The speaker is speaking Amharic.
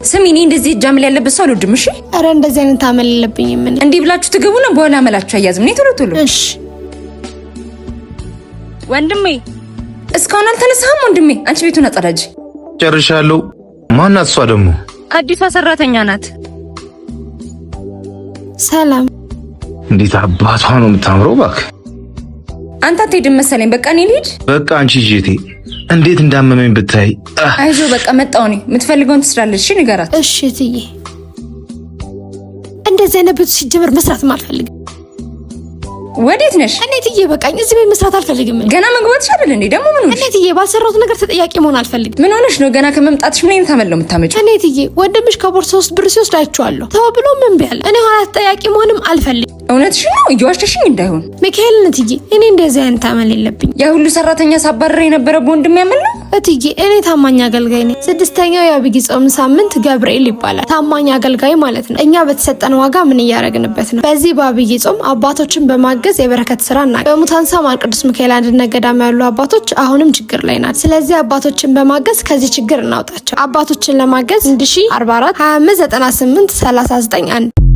ስሚኒ እንደዚህ ጃምል ያለበት ሰው አልወድም። እሺ አረ እንደዚህ አይነት አመል የለብኝም። ምን እንዲህ ብላችሁ ትገቡና በኋላ አመላችሁ አያዝም። ነይ ቶሎ ቶሎ። እሺ ወንድሜ እስካሁን አልተነሳህም? ወንድሜ አንቺ ቤቱን አጸዳጅ። ጨርሻለሁ። ማናት እሷ ደግሞ? አዲሷ ሰራተኛ ናት። ሰላም። እንዴት አባቷ ነው የምታምረው እባክህ። አንተ አትሄድም መሰለኝ። በቃ እኔ ልሂድ። በቃ አንቺ ጂቴ እንዴት እንዳመመኝ ብታይ። አይዞህ በቃ መጣሁ እኔ። የምትፈልገውን ትስራለች። እሺ ንገራት። እሺ እትዬ እንደዚህ አይነት ቤት ሲጀመር መስራት አልፈልግም። ወዴት ነሽ? እኔ እትዬ በቃኝ። እዚህ ቤት መስራት አልፈልግም። ገና መግባትሽ አይደል እንዴ? ደግሞ ምን ሆነሽ? እኔ እትዬ ባልሰራሁት ነገር ተጠያቂ መሆን አልፈልግም። ምን ሆነሽ ነው? ገና ከመምጣትሽ ምን አይነት አመል ነው የምታመጪው? እኔ እትዬ ወንድምሽ ከቦርሳ ውስጥ ብር ሲወስድ አይቼዋለሁ። ተው ብሎ ምን ቢያል እኔ ኋላ ተጠያቂ መሆንም አልፈልግም። እውነትሽ ነው? እየዋሸሽኝ እንዳይሆን። ሚካኤል እትዬ እኔ እንደዚህ አይነት አመል የለብኝም። ያ ሁሉ ሰራተኛ ሳባረረ የነበረ ወንድም ያመል ነው እትዬ። እኔ ታማኝ አገልጋይ ነኝ። 6ኛው የአብይ ጾም ሳምንት ገብርኤል ይባላል። ታማኝ አገልጋይ ማለት ነው። እኛ በተሰጠን ዋጋ ምን እያደረግንበት ነው? በዚህ በአብይ ጾም አባቶችን በማገዝ የበረከት ስራ እና በሙታንሳ ማር ቅዱስ ሚካኤል አንድነት ገዳም ያሉ አባቶች አሁንም ችግር ላይ ናቸው። ስለዚህ አባቶችን በማገዝ ከዚህ ችግር እናውጣቸው። አባቶችን ለማገዝ 1044 2598 39